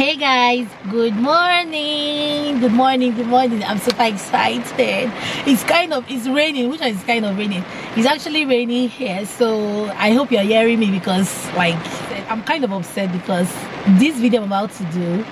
Hey guys, good morning. I'm super excited. It's raining. Which one is kind of raining? It's actually raining here, so I hope you're hearing me, because like I'm kind of upset because this video I'm about to do,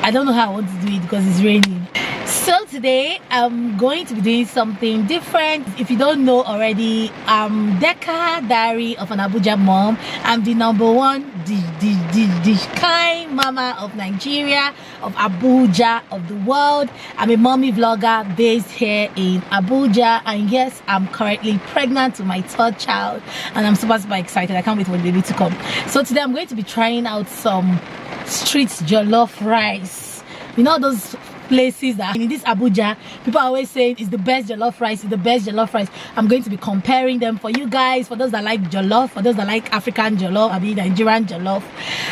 I don't know how I want to do it because it's raining. So today I'm going to be doing something different. If you don't know already, Deka Diary of an Abuja Mom. I'm the number one the kind mama of Nigeria, of Abuja, of the world. I'm a mommy vlogger based here in Abuja, and yes, I'm currently pregnant with my third child, and I'm super excited. I can't wait for the baby to come. So today I'm going to be trying out some street jollof rice. You know those places that in this Abuja people are always saying it's the best jollof rice, it's the best jollof rice. I'm going to be comparing them for you guys, for those that like jollof, for those that like African jollof, I mean Nigerian jollof.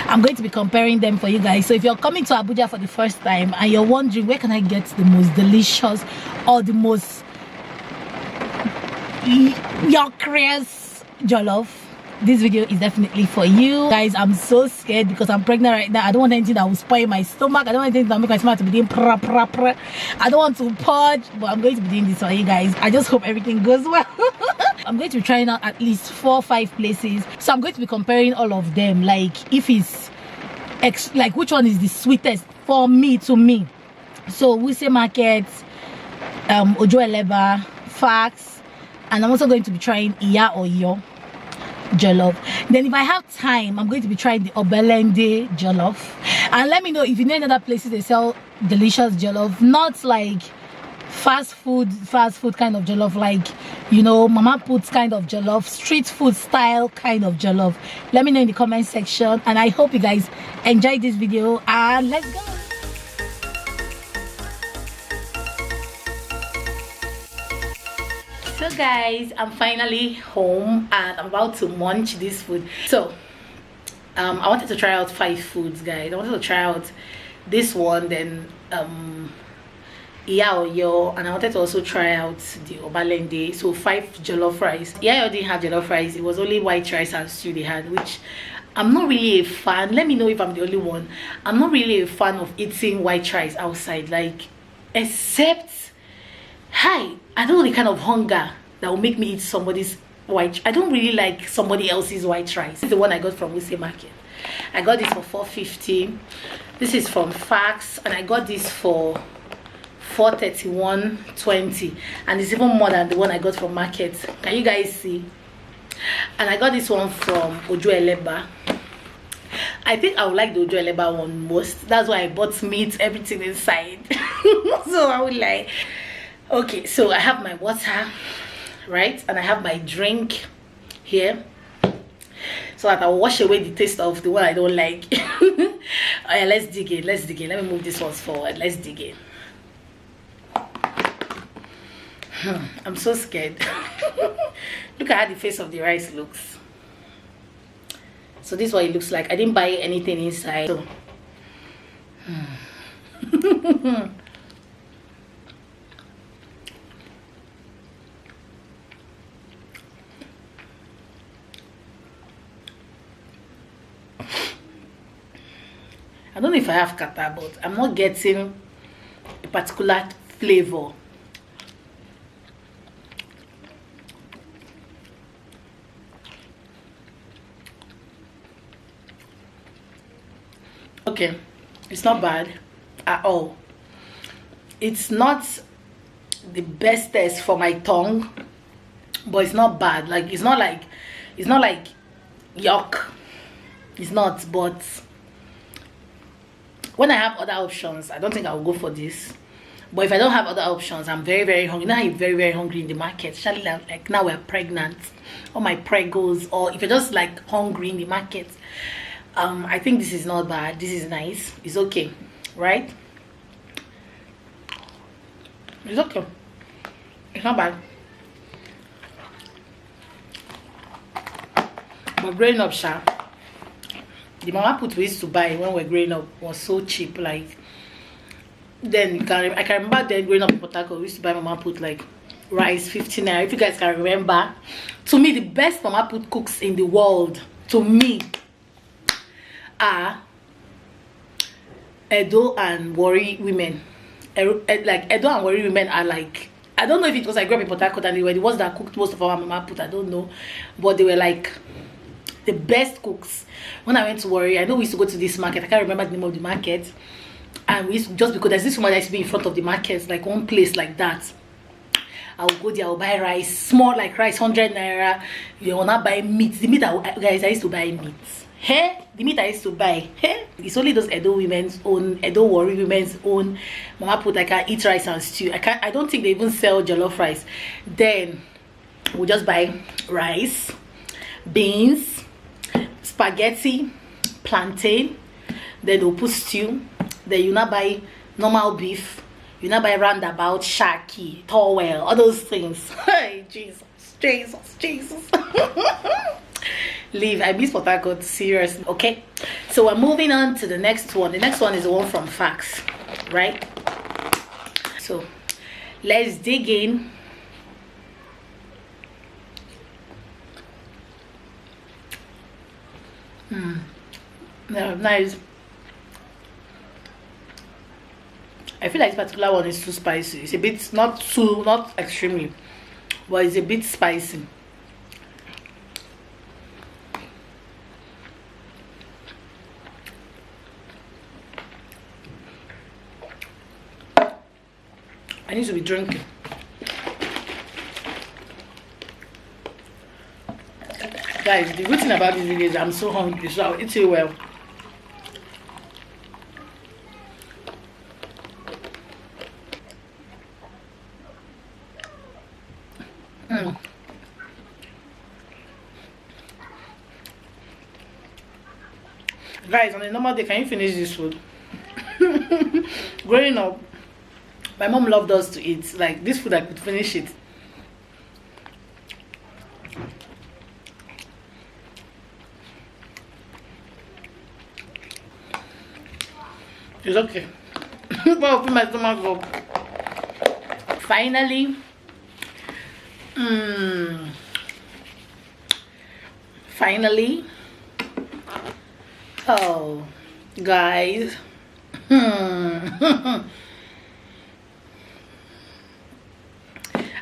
I'm going to be comparing them for you guys. So if you're coming to Abuja for the first time and you're wondering where can I get the most delicious or the most yuckiest jollof, this video is definitely for you guys. I'm so scared because I'm pregnant right now. I don't want anything that will spoil my stomach. I don't want anything that will make my stomach to be doing pra. I don't want to purge, but I'm going to be doing this for you guys. I just hope everything goes well. I'm going to be trying out at least 4 or 5 places, so I'm going to be comparing all of them, like if it's like which one is the sweetest for me, to me. So Wuse Market, Ojo Eleba, Fax, and I'm also going to be trying Iya or Yo jollof. Then if I have time, I'm going to be trying the Obelende jollof. And let me know if you know any other places they sell delicious jollof, not like fast food kind of jollof, like, you know, mama puts kind of jollof, street food style kind of jollof. Let me know in the comment section, and I hope you guys enjoyed this video, and let's go. So guys, I'm finally home and I'm about to munch this food. So I wanted to try out 5 foods, guys. I wanted to try out this one, then Iyaoyo, and I wanted to also try out the Obalende. So 5 jollof rice. Iyaoyo didn't have jollof rice, it was only white rice and stew they had, which I'm not really a fan. Let me know if I'm the only one. I'm not really a fan of eating white rice outside, like, except hi, I don't know the kind of hunger that will make me eat somebody's white. I don't really like somebody else's white rice. This is the one I got from Wuse Market. I got this for 450. This is from Fax, and I got this for 431.20, and it's even more than the one I got from Market. Can you guys see? And I got this one from Ojo Eleba. I think I would like the Ojo Eleba one most. That's why I bought meat, everything inside. So I would like. Okay, so I have my water, right, and I have my drink here, so that I'll wash away the taste of the one I don't like. Alright, let's dig in. Let me move this one forward. Let's dig in. I'm so scared. Look at how the face of the rice looks. So this is what it looks like. I didn't buy anything inside, so I don't know if I have kata, but I'm not getting a particular flavor. Okay, it's not bad at all. It's not the best taste for my tongue, but it's not bad. Like, it's not like yuck. It's not, but when I have other options, I don't think I'll go for this. But if I don't have other options, I'm very hungry. Now I'm very hungry in the market, especially like now we're pregnant, or my pregos, or if you're just like hungry in the market. I think this is not bad. This is nice. It's okay, right? It's okay. It's not bad. But growing up, the mama put we used to buy when we were growing up was so cheap. Like, then I can remember then growing up in Port Harcourt, we used to buy mama put like rice 15 naira. If you guys can remember, to me the best mama put cooks in the world, to me, are Edo and Warri women, like Edo and Warri women are like, I don't know if it was I grew up in Port Harcourt and they were the ones that cooked most of our mama put, I don't know, but they were like the best cooks. When I went to Warri, I know we used to go to this market, I can't remember the name of the market, and we used to, just because there's this woman that used to be in front of the market, like one place like that, I will go there, I will buy rice, small like rice, 100 naira. You will not buy meat. The meat, guys, I used to buy meat. Hey, the meat I used to buy. Hey, it's only those Edo women's own, Edo Warri women's own. Mama put, I can eat rice and stew. I don't think they even sell jollof rice. Then we'll just buy rice, beans, spaghetti, plantain. Then they'll put stew. Then you not buy normal beef. You not buy roundabout, shaki, towel, all those things. Hey, Jesus, Jesus, Jesus. Leave. I miss Port Harcourt, seriously. Okay, so we're moving on to the next one. The next one is the one from Facts, right? So let's dig in. Nice. I feel like this particular one is too spicy. It's a bit, not extremely, but it's a bit spicy. I need to be drinking. Guys, the good thing about this video is I'm so hungry, so I'll eat it well. Guys, on a normal day, can you finish this food? Growing up, my mom loved us to eat. Like, this food, I could finish it. It's okay. But I'll put my stomach up. Finally. Finally. Oh, guys.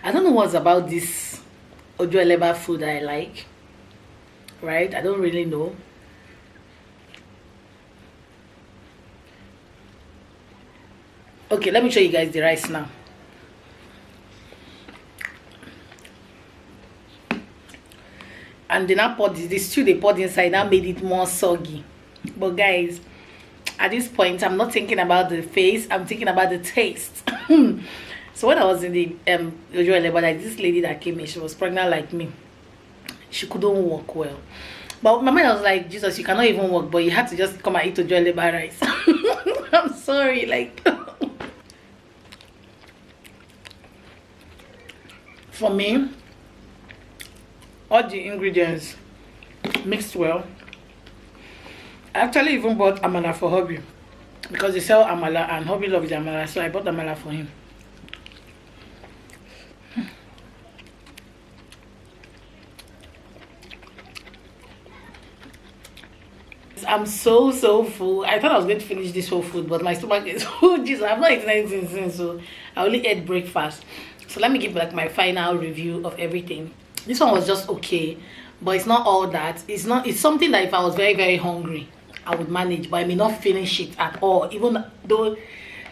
I don't know what's about this Ojueleba food I like, right? I don't really know. Okay, let me show you guys the rice now. And then I poured this stew they poured inside, that made it more soggy. But guys, at this point, I'm not thinking about the face, I'm thinking about the taste. So when I was in the Ojueleba, like this lady that came in, she was pregnant like me. She couldn't walk well. But my mind was like, Jesus, you cannot even walk, but you had to just come and eat Ojueleba rice. I'm sorry, like. For me, all the ingredients mixed well. I actually even bought amala for hubby because they sell amala and hubby loves the amala, so I bought amala for him. I'm so full. I thought I was going to finish this whole food, but my stomach is full. Jesus, I've not eaten anything since, so I only ate breakfast. So let me give like my final review of everything. This one was just okay, but it's not all that. It's something that if I was very hungry, I would manage, but I may not finish it at all. Even though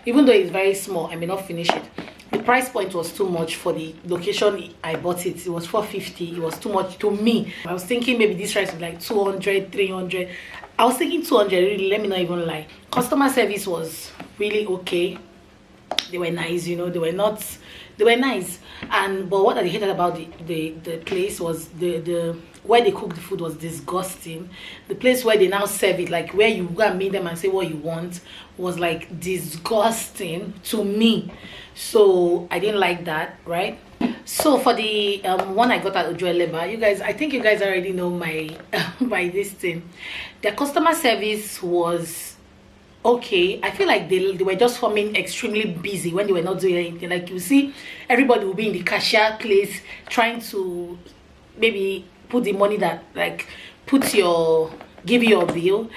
it's very small, I may not finish it. The price point was too much for the location I bought it. It was 450. It was too much to me. I was thinking maybe this rice was like 200, 300. I was thinking 200, really, let me not even lie. Customer service was really okay. They were nice, you know, they were nice. But what I hated about the place was the where they cook the food was disgusting. The place where they now serve it, like where you go and meet them and say what you want, was like disgusting to me. So I didn't like that, right? So for the one I got at Ojueleba, you guys, I think you guys already know my my this thing. Their customer service was okay. I feel like they were just forming extremely busy when they were not doing anything. Like you see, everybody will be in the cashier place trying to maybe put the money that, like, put the give you your bill,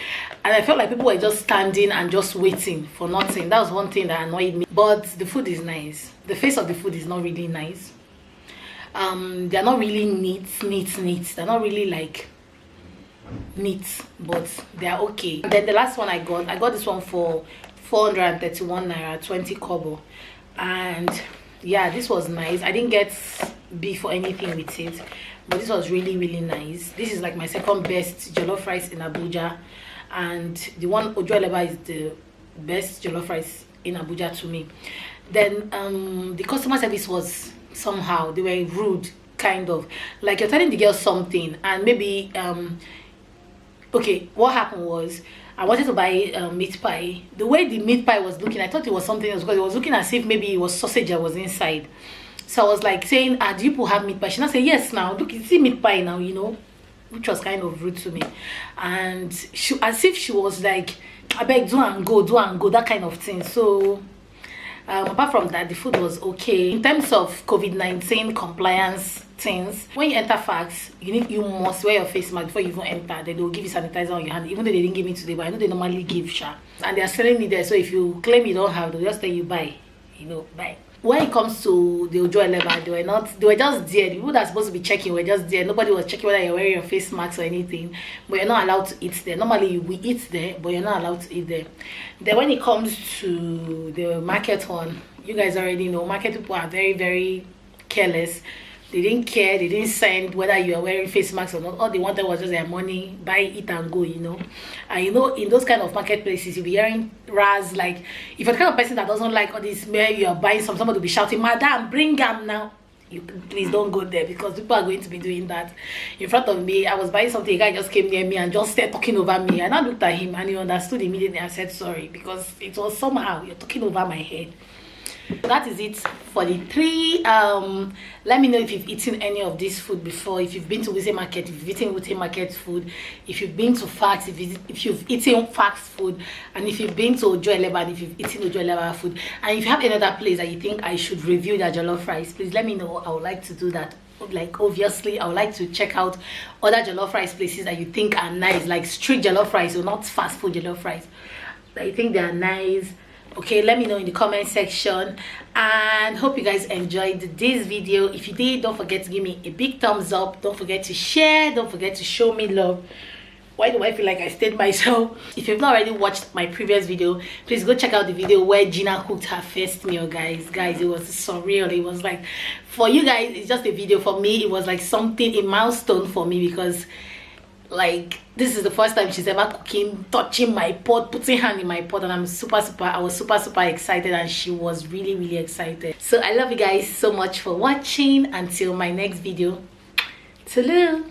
and I felt like people were just standing and just waiting for nothing. That was one thing that annoyed me. But the food is nice. The face of the food is not really nice. They're not really neat. They're not really like neat, but they're okay. And then the last one I got this one for 431 naira 20 kobo, and yeah, this was nice. I didn't get beef or anything with it, but this was really nice. This is like my second best jollof rice in Abuja, and the one Ojueleba is the best jollof rice in Abuja to me. Then the customer service was somehow, they were rude, kind of like you're telling the girl something, and maybe okay, what happened was I wanted to buy meat pie. The way the meat pie was looking, I thought it was something else, because it was looking as if maybe it was sausage that was inside. So I was like saying, do you people have meat pie? She now said, yes, now look, you see meat pie now, you know, which was kind of rude to me. And she, as if she was like, I beg, do and go, that kind of thing. So apart from that, the food was okay. In terms of COVID-19 compliance things, when you enter facts, you must wear your face mask before you even enter. Then they will give you sanitizer on your hand, even though they didn't give me today, but I know they normally give sha, and they are selling it there. So if you claim you don't have, they'll just tell you buy, you know, buy. When it comes to the Ojo 11, they were just there. The people that are supposed to be checking were just there. Nobody was checking whether you're wearing your face mask or anything, but you're not allowed to eat there. Normally we eat there, but you're not allowed to eat there. Then when it comes to the market one, you guys already know market people are very careless. They didn't care, they didn't send whether you are wearing face masks or not. All they wanted was just their money, buy it and go, you know. And you know, in those kind of marketplaces, you'll be hearing raz, like if you're the kind of person that doesn't like all this, where you are buying somebody will be shouting, madam, bring them now. You please don't go there, because people are going to be doing that in front of me. I was buying something, a guy just came near me and just started talking over me, and I looked at him and he understood immediately and said sorry, because it was somehow you're talking over my head. That is it for the 3. Let me know if you've eaten any of this food before, if you've been to Wuse Market, if you've eaten Wuse Market food, if you've been to Fax, if you've eaten Fax food, and if you've been to Ojo 11, if you've eaten Ojo 11 food, and if you have another place that you think I should review that jollof rice, please let me know. I would like to do that. Like, obviously I would like to check out other jollof rice places that you think are nice, like street jollof rice, or not fast food jollof rice, that you think they are nice. Okay, let me know in the comment section, and hope you guys enjoyed this video. If you did, don't forget to give me a big thumbs up. Don't forget to share, don't forget to show me love. Why do I feel like I stayed myself? If you've not already watched my previous video, please go check out the video where Gina cooked her first meal, guys. It was surreal. It was like, for you guys it's just a video, for me it was like something, a milestone for me, because like this is the first time she's ever cooking, touching my pot, putting her hand in my pot, and I was super excited, and she was really excited. So I love you guys so much for watching. Until my next video, toodaloo.